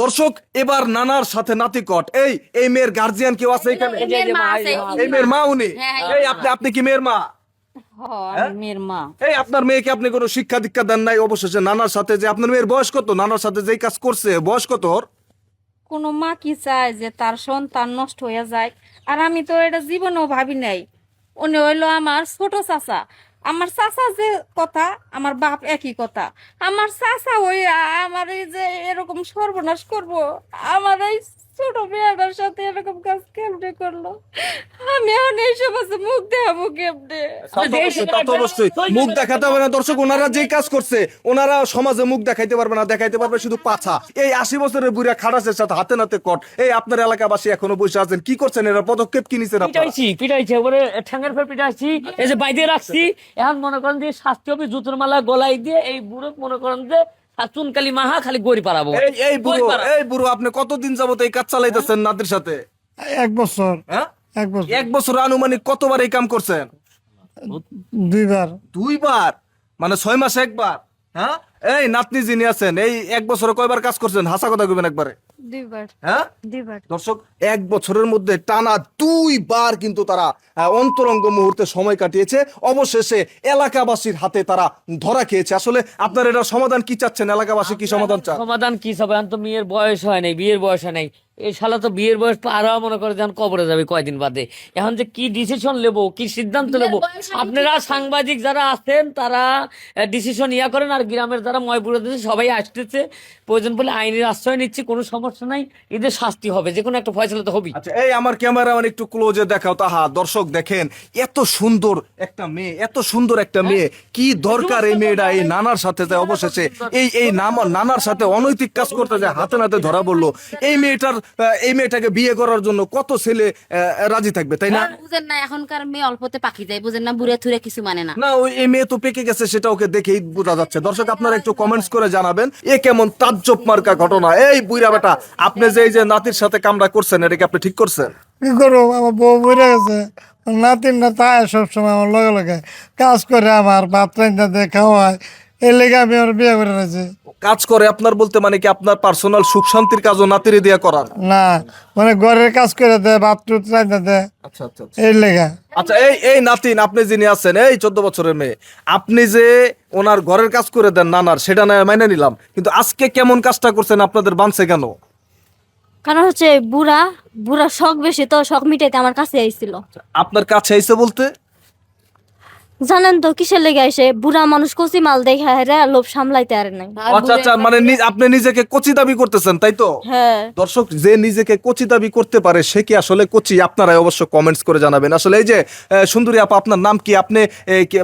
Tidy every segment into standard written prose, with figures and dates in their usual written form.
দর্শক এবার নানার সাথে নাতিকট এই মেয়ের গার্জিয়ান কেউ আছে এখানে? এই মেয়ের মা উনি? এই আপনি কি মেয়ের মা? আমি মেয়ের মা। এই আপনার মেয়েকে আপনি কোনো শিক্ষা দীক্ষা দেন নাই? অবশেষে নানার সাথে যে আপনার মেয়ের বয়স কত? নানার সাথে যেই কাজ করছে বয়স কত ওর? কোনো মা কি চায় যে তার সন্তান নষ্ট হয়ে যায়? আর আমি তো এটা জীবনেও ভাবি নাই। উনি হইলো আমার ছোট চাচা। আমার চাচা যে কথা, আমার বাপ একই কথা। আমার চাচা ওই আমার এই যে এরকম সর্বনাশ করব, আমার এই ছোট মেয়েটার সাথে এরকম কাজ কেমনে করলো? আমি এখন এই সমাজে মুখ দেখাবো কেমনে? তা তো অবশ্যই মুখ দেখাতে হবে না দর্শক। ওনারা যেই কাজ করছে ওনারা সমাজে মুখ দেখাইতে পারবে না, দেখাইতে পারবে শুধু পাছা। এই 80 বছরের বুড়া খাটাসের সাথে হাতে নাতে কট। এই আপনার এলাকাবাসী এখনো বসে আছেন, কি করছেন? এরা পদক্ষেপ কি নিছেন আপনারা? পিটাইছি ওরে ঠ্যাঙ্গের ফের পিটাইছি, এই যে বাইরে রাখছি। এখন মনে করেন যে শাস্তি হবে জুতোর মালা গলায় দিয়ে এই বুড়ো মনে করেন যে চুনকালি মাহা খালি গড়ি পারাবো। এই বুড়ো আপনি কতদিন যাবত এই কাজ চালাইতেছেন নাতির সাথে? 1 বছর। হ্যাঁ 1 বছর। 1 বছর আনুমানিক কতবার এই কাম করছেন? 2বার। 2বার মানে 6 মাসে একবার? হ্যাঁ এই নাতনি যিনি আছেন এই 1 বছরে কয়বার কাজ করছেন? হাসা কথা কইবেন একবারে। 2বার। হ্যাঁ 2বার। দর্শক 1 বছরের মধ্যে টানা 2বার কিন্তু তারা অন্তরঙ্গ মুহূর্তে সময় কাটিয়েছে। অবশেষে এলাকাবাসীর হাতে তারা ধরা খেয়েছে। আসলে আপনার এটা সমাধান কি চাচ্ছেন? এলাকাবাসী কি সমাধান চান? সমাধান কি সব? এখন তো মেয়ের বয়স হয় নাই, বিয়ের বয়স হয় নাই। এই শালা তো বিয়ের বয়স পার হওয়া মনে করে যখন কবরে যাবে কয়দিন বাদে। এখন যে কি ডিসিশন নেবো, কি সিদ্ধান্ত নেবো, আপনারা সাংবাদিক যারা আছেন তারা ডিসিশন ইয়া করেন। আর গ্রামের যারা ময়পুরে সবাই আসতেছে, প্রয়োজন বলে আইনের আশ্রয় নিচ্ছে, কোনো সমস্যা নাই। এদের শাস্তি হবে, যে কোনো একটা ফয়সালা তো হবেই। আচ্ছা এই আমার ক্যামেরাম্যান একটু ক্লোজে দেখাও। তাহা দর্শক দেখেন এত সুন্দর একটা মেয়ে, এত সুন্দর একটা মেয়ে, কি দরকার এই মেয়েটা এই নানার সাথে যায়? অবশেষে এই নানার সাথে অনৈতিক কাজ করতে যায়, হাতে নাতে ধরা পড়লো। এই মেয়েটাকে বিয়ে করার জন্য কত ছেলে রাজি থাকবে, তাই না? বুঝেন না, এখনকার মেয়ে অল্পতে পাকি যায়, বুঝেন না, বুড়ে থুরে কিছু মানে না। না এই মেয়ে তো পেকে গেছে, সেটা ওকে দেখেই বোঝা যাচ্ছে। দর্শক আপনারা একটু কমেন্টস করে জানাবেন এ কেমন তাজ্জব মার্কা ঘটনা। এই বুইরা বেটা, আপনি যে নাতির সাথে কামড়া করছেন এটা কি আপনি ঠিক করছেন? কি করবো, আমার বউ মরে গেছে। নাতিনটা তাই সবসময় আমার লগে লগে কাজ করে, আমার ভাত রান্না দিয়ে খাওয়ায়। এই লেগে আমি ওর বিয়ে করে নিয়েছি। কাজ করে আপনার বলতে মানে কি আপনার পার্সোনাল সুখ শান্তির কাজও নাতিরে দিয়ে করান? না, মানে ঘরের কাজ করে দেয়, ভাত টুত রান্না দেয়, আচ্ছা আচ্ছা এই লেগে। আচ্ছা এই নাতিন আপনি যিনি আছেন এই 14 বছরের মেয়ে, আপনি যে ওনার ঘরের কাজ করে দেন নানার, সেটা না মাইনে নিলাম, কিন্তু আজকে কেমন কাজটা করছেন? আপনাদের বানছে কেন? কারণ হচ্ছে বুড়া বুড়া শখ বেশি, তো শখ মিটাইতে আমার কাছে আইছিল। আপনার কাছে আইছে বলতে? জানেন তো কিসের লেগে আইসে? বুড়া মানুষ কচি মাল দেখা হেরা লোভ সামলাইতে আর নাই। আচ্ছা আচ্ছা মানে আপনি নিজেকে কচি দাবি করতেছেন তাই তো? হ্যাঁ। দর্শক যে নিজেকে কচি দাবি করতে পারে সে কি আসলে কচি? আপনারাই অবশ্য কমেন্টস করে জানাবেন। আসলে এই যে সুন্দরী আপা, আপনার নাম কি? আপনি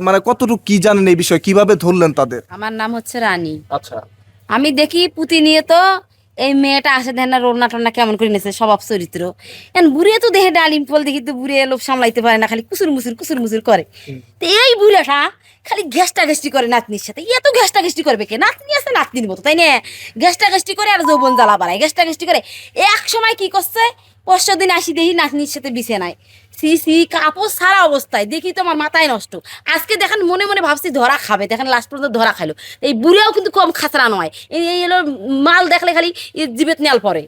মানে কতটুকু কি জানেন এই বিষয়ে, কিভাবে ধরলেন তাদের? আমার নাম হচ্ছে রানী। আচ্ছা আমি দেখি পুঁতি নিয়ে তো এই মেয়েটা আসে, দেখেন না রোনা টোনা কেমন করে নিয়েছে, স্বভাব চরিত্র। এখন বুড়িয়ে তো দেখে ডালিম ফল দেখি তো বুড়িয়ে লোভ সামলাইতে পারে না, খালি কুসুর মুসুর করে। তো এই বুড়াটা খালি ঘেষ্টা ঘেষ্টি করে নাতনির সাথে। এত ঘেষ্টা ঘেষ্টি করবে কে? নাতনি আছে নাতনির মতো, তাই না? ঘেষ্টা ঘেষ্টি করে আর যৌবন জ্বালা বাড়ায়, ঘেষ্টা ঘেষ্টি করে। এক সময় কি করছে, 5 দিন আসি দেখি নাতনির সাথে বিছে নাই। সি কাপড় সারা অবস্থায় দেখি তো আমার মাথায় নষ্ট। আজকে দেখেন মনে মনে ভাবছি ধরা খাবে, দেখেন লাস্ট পর্যন্ত ধরা খাইলো। এই বুড়িয়াও কিন্তু কম খাতরা নয়। এই এলো মাল দেখলে খালি জীবেত নেয়াল পরে।